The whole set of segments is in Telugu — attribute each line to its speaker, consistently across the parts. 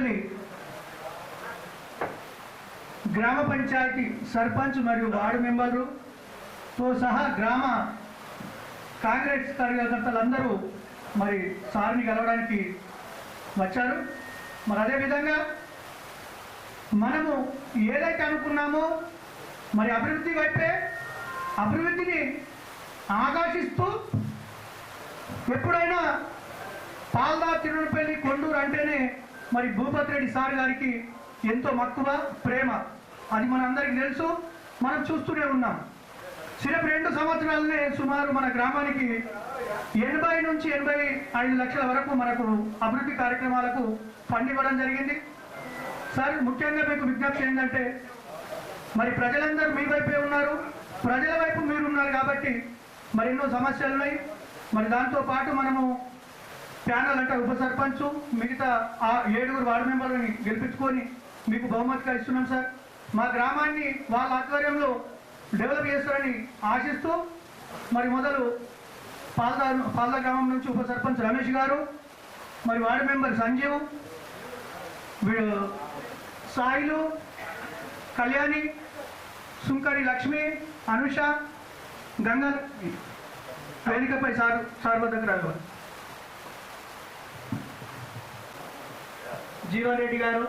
Speaker 1: తిరునపల్లి గ్రామ పంచాయతీ సర్పంచ్ మరియు వార్డు మెంబర్లతో సహా గ్రామ కాంగ్రెస్ కార్యకర్తలందరూ మరి సార్ని కలవడానికి వచ్చారు. మరి అదేవిధంగా మనము ఏదైతే అనుకున్నామో మరి అభివృద్ధి వైపే అభివృద్ధిని ఆకాశిస్తూ ఎప్పుడైనా పాల్దా తిరునపల్లి కొండూరు అంటేనే మరి భూపతి రెడ్డి సార్ గారికి ఎంతో మక్కువ ప్రేమ, అది మనందరికీ తెలుసు, మనం చూస్తూనే ఉన్నాం. సిరప్ 2 సంవత్సరాలనే సుమారు మన గ్రామానికి 80 నుంచి 85 లక్షల వరకు మనకు అభివృద్ధి కార్యక్రమాలకు ఫండ్ ఇవ్వడం జరిగింది. సార్ ముఖ్యంగా మీకు విజ్ఞప్తి ఏంటంటే మరి ప్రజలందరూ మీ వైపే ఉన్నారు, ప్రజల వైపు మీరు ఉన్నారు కాబట్టి మరి ఎన్నో సమస్యలు ఉన్నాయి. మరి దాంతోపాటు మనము ప్యానల్ అంటే ఉప సర్పంచ్ మిగతా 7 వార్డు మెంబర్లని గెలిపించుకొని మీకు బహుమతిగా ఇస్తున్నాం సార్. మా గ్రామాన్ని వాళ్ళ ఆధ్వర్యంలో డెవలప్ చేస్తారని ఆశిస్తూ మరి మొదలు పాల్దా గ్రామం నుంచి ఉప సర్పంచ్ రమేష్ గారు, మరి వార్డు మెంబర్ సంజీవ్, సాయిలు, కళ్యాణి, సుంకరి లక్ష్మి, అనుష, గంగా వేదికపై సార్ వద్దకు రావాలి. జీవారెడ్డి గారు,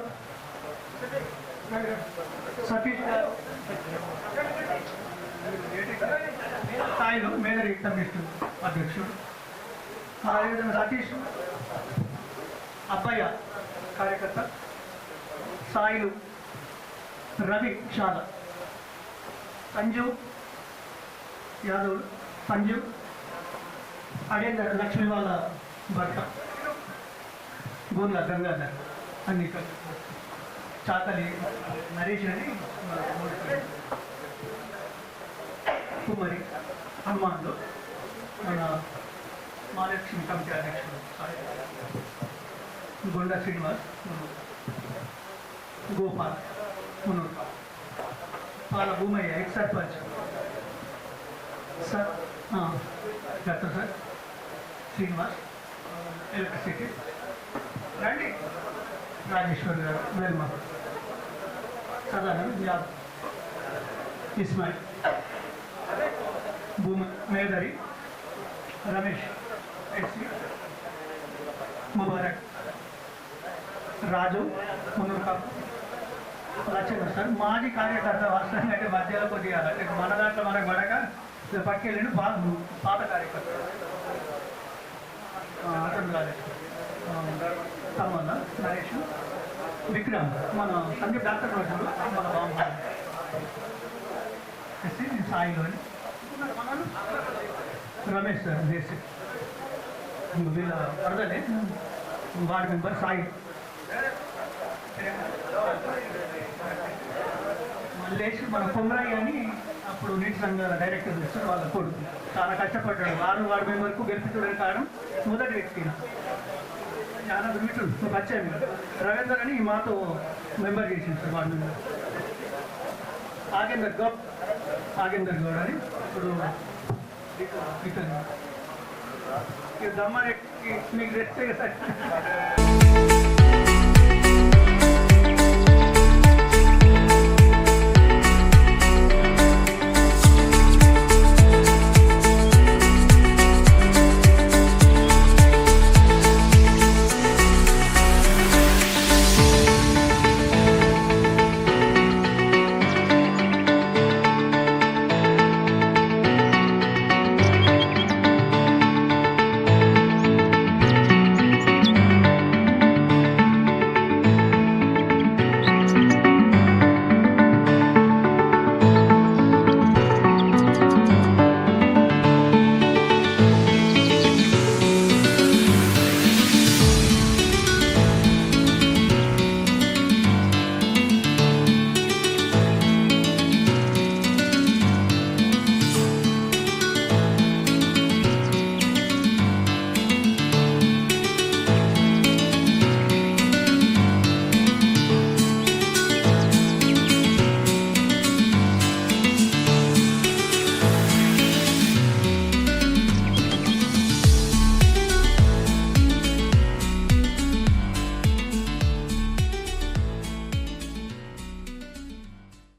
Speaker 1: సతీష్ గారు, సాయిలు మేదరి కమిటీ అధ్యక్షుడు, అదేవిధంగా సతీష్ అబ్బయ్య కార్యకర్త, సాయిలు రవి షాల, సంజు యాదవ్, సంజు అడేందర్ లక్ష్మి వాళ్ళ భర్త, గోర్ల గంగాధర్, అన్ని చాకలి నరేష్ అని కుమారి హనుమాన్లు, మన మహాలక్ష్మి కమిటీ అధ్యక్షుడు గొండ Srinivas, Gopal Munur, Pala Bhumayya ex sarpanch sir, doctor sir Srinivas electricity రండి, రాజేశ్వర్ గారు వెల్మ, సదానంద్ యాదవ్, ఇస్మాయిల్, భూమి మేదరి, రమేష్ ఎస్సీ, ముబారక్, రాజు మునూర్ కాపు, లక్ష్మణ సార్ మాజీ కార్యకర్త. వాస్తవంగా అంటే మధ్యలో కొద్దిగా మన దాంట్లో మనకు పడక పక్కెళ్ళిన పాత కార్యకర్త అతను రాలేదు, తమ్మన్న నరేష్, విక్రమ్, మన సందీప్ డాక్టర్ రోజులు మన బాబు ఎస్సీ, సాయిలోని రమేష్ సార్ దేశీ, వీళ్ళ వరదలే వార్డు మెంబర్ సాయి, మల్లేష్ మన కొమరయ్య అని అప్పుడు నీటి సంఘాల డైరెక్టర్ చేస్తారు, వాళ్ళ కొడుకు చాలా కష్టపడ్డాడు. వార్డు మెంబర్కు గెలిపించడానికి కారణం మొదటి వ్యక్తి చాలా మిత్రుడు వచ్చాయి. రవీందర్ అని మాతో మెంబర్ చేసింది సార్ వార్డు మెంబర్. ఆగేందర్ గౌడ్ అని ఇప్పుడు దమ్మారెడ్డికి మీకు రెస్ట్